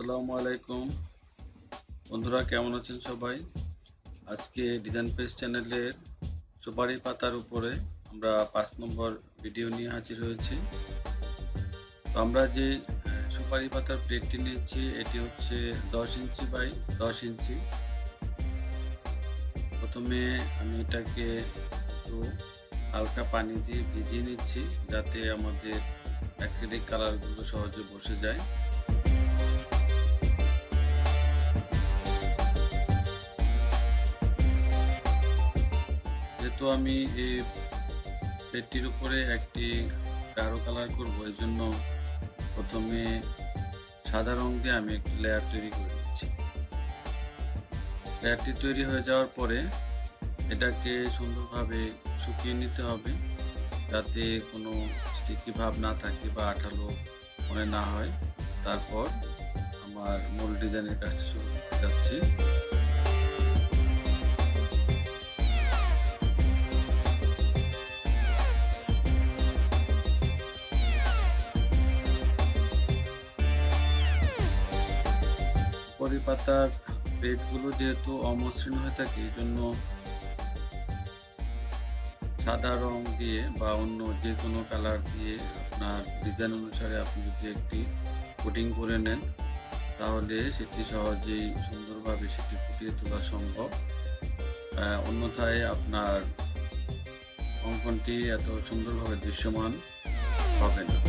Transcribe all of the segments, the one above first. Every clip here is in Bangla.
আসসালামু আলাইকুম বন্ধুরা, কেমন আছেন সবাই? আজকে ডিজাইন পেজ চ্যানেলের সুপারি পাতার উপরে আমরা 5 নম্বর ভিডিও নিয়ে হাজির হয়েছি। তো আমরা যে সুপারি পাতার প্লেটটি নিয়েছি এটি হচ্ছে 10 ইঞ্চি বাই 10 ইঞ্চি। প্রথমে আমি এটাকে একটু হালকা পানি দিয়ে ভিজিয়ে নিচ্ছি যাতে আমাদের অ্যাক্রিলিক কালারগুলো সহজে বসে যায়। যেহেতু আমি এই প্লেটটির উপরে একটি গাঢ় কালার করব, এই জন্য প্রথমে সাদা রং দিয়ে আমি একটি লেয়ার তৈরি করে নিচ্ছি। লেয়ারটি তৈরি হয়ে যাওয়ার পরে এটাকে সুন্দরভাবে শুকিয়ে নিতে হবে যাতে কোনো স্টিকি ভাব না থাকে বা আঠালো মনে না হয়। তারপর আমার মূল ডিজাইনের কাজটা শুরু করতে যাচ্ছি। সুপারি পাতার প্লেটগুলো যেহেতু অমসৃণ হয়ে থাকে, এই জন্য সাদা রং দিয়ে বা অন্য যে কোনো কালার দিয়ে আপনার ডিজাইন অনুসারে আপনি যদি একটি কোটিং করে নেন তাহলে সেটি সহজেই সুন্দরভাবে সেটি ফুটিয়ে তোলা সম্ভব। অন্যথায় আপনার অঙ্কনটি এত সুন্দরভাবে দৃশ্যমান হবে না।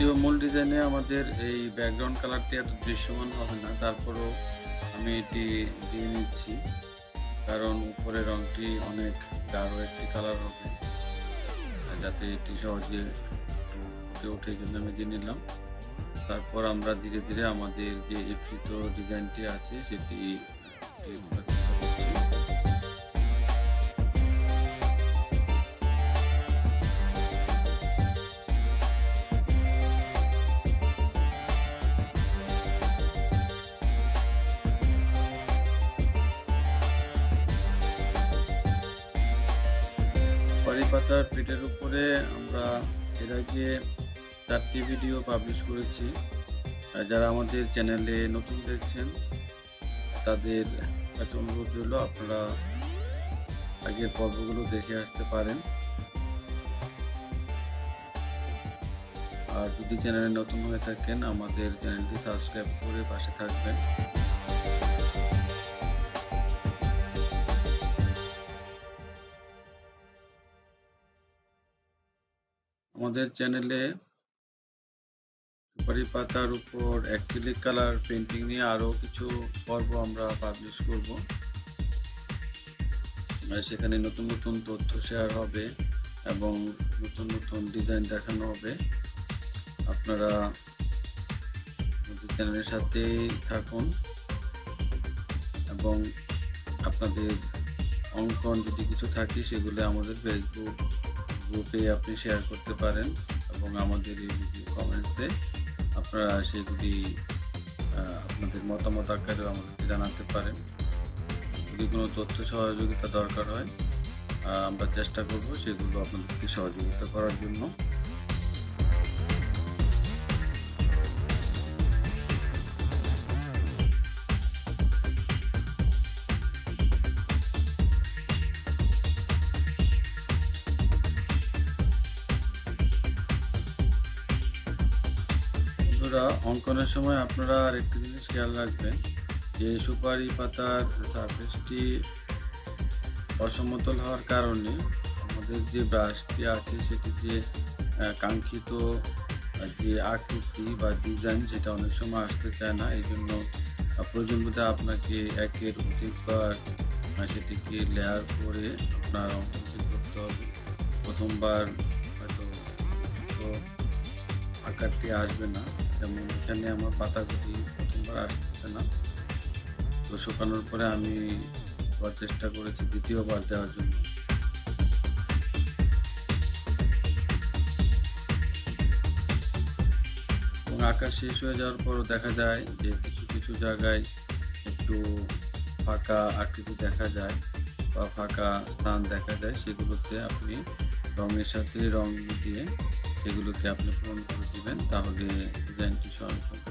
যদিও মূল ডিজাইনে আমাদের এই ব্যাকগ্রাউন্ড কালারটি এত দৃশ্যমান হবে না, তারপরেও আমি এটি দিয়ে নিচ্ছি কারণ উপরের রংটি অনেক গাঢ় একটি কালার হবে, যাতে এটি সহজে ফুটে ওঠে, এই জন্য আমি দিয়ে নিলাম। তারপর আমরা ধীরে ধীরে আমাদের যে এফিত ডিজাইনটি আছে সেটি সুপারি পাতার প্লেটের উপরে আমরা এর আগে 4টি ভিডিও পাবলিশ করেছি। যারা আমাদের চ্যানেলে নতুন দেখছেন তাদের কাছে অনুরোধ রইল আপনারা আগের পর্বগুলো দেখে আসতে পারেন। আর যদি চ্যানেলে নতুন হয়ে থাকেন আমাদের চ্যানেলটি সাবস্ক্রাইব করে পাশে থাকবেন। আমাদের চ্যানেলে সুপারি পাতার উপর অ্যাক্রিলিক কালার পেন্টিং নিয়ে আরও কিছু পর্ব আমরা পাবলিশ করব। সেখানে নতুন নতুন তথ্য শেয়ার হবে এবং নতুন নতুন ডিজাইন দেখানো হবে। আপনারা আমাদের চ্যানেলের সাথেই থাকুন এবং আপনাদের অঙ্কন যদি কিছু থাকে সেগুলো আমাদের ফেসবুক গ্রুপে আপনি শেয়ার করতে পারেন এবং আমাদের এই ভিডিও কমেন্টসে আপনারা সেগুলি আপনাদের মতামত আকারেও আমাদেরকে জানাতে পারেন। যদি কোনো তথ্য সহযোগিতা দরকার হয় আমরা চেষ্টা করব সেগুলো আপনাদেরকে সহযোগিতা করার জন্য। অঙ্কনের সময় আপনারা আরেকটি জিনিস খেয়াল রাখবেন যে সুপারি পাতার সারফেসটি অসমতল হওয়ার কারণে আমাদের যে ব্রাশটি আছে সেটি যে কাঙ্ক্ষিত যে আকৃতি বা ডিজাইন সেটা অনেক সময় আসতে চায় না। এই জন্য প্রয়োজন বোধে আপনাকে একের অধিকবার সেটিকে লেয়ার করে আপনার অঙ্কনটি করতে হবে। প্রথমবার হয়তো আকারটি আসবে না, যেমন এখানে আমার পাতাগুলি প্রথমবার আসতেছে না, তো শুকানোর পরে আমি চেষ্টা করেছি দ্বিতীয়বার দেওয়ার জন্য। এবং আঁকা শেষ হয়ে যাওয়ার পরও দেখা যায় যে কিছু কিছু জায়গায় একটু ফাঁকা আকৃতি দেখা যায়, বা ফাঁকা স্থান দেখা যায় সেগুলোতে আপনি রঙের সাথে রং দিয়ে সেগুলোকে আপনি পূরণ করে দিবেন, তাহলে ডিজাইনটি স্বয়ংক্রিয়।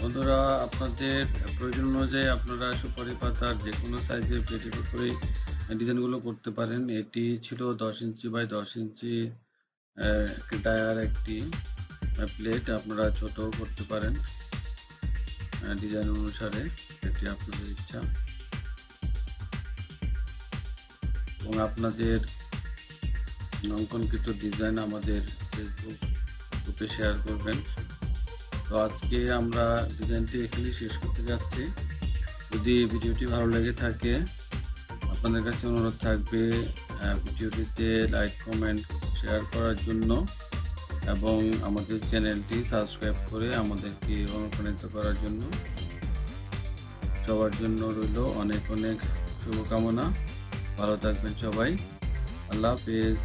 বন্ধুরা, আপনাদের প্রয়োজন অনুযায়ী আপনারা সুপারি পাতার যেকোনো সাইজের প্লেটের উপরেই ডিজাইনগুলো করতে পারেন। এটি ছিল 10 ইঞ্চি বাই 10 ইঞ্চি ডায়ার একটি প্লেট। আপনারা ছোটও করতে পারেন ডিজাইন অনুসারে, এটি আপনাদের ইচ্ছা। এবং আপনাদের অঙ্কনকৃত ডিজাইন আমাদের ফেসবুক গ্রুপে শেয়ার করবেন। তো আজকে আমরা ডিজাইনটি এখানেই শেষ করতে যাচ্ছি। যদি ভিডিওটি ভালো লেগে থাকে, আপনাদের কাছে অনুরোধ থাকবে ভিডিওটিতে লাইক, কমেন্ট, শেয়ার করার জন্য এবং আমাদের চ্যানেলটি সাবস্ক্রাইব করে আমাদেরকে অনুপ্রাণিত করার জন্য। সবার জন্য রইল অনেক অনেক শুভকামনা। ভালো থাকবেন সবাই। আল্লাহ হাফেজ।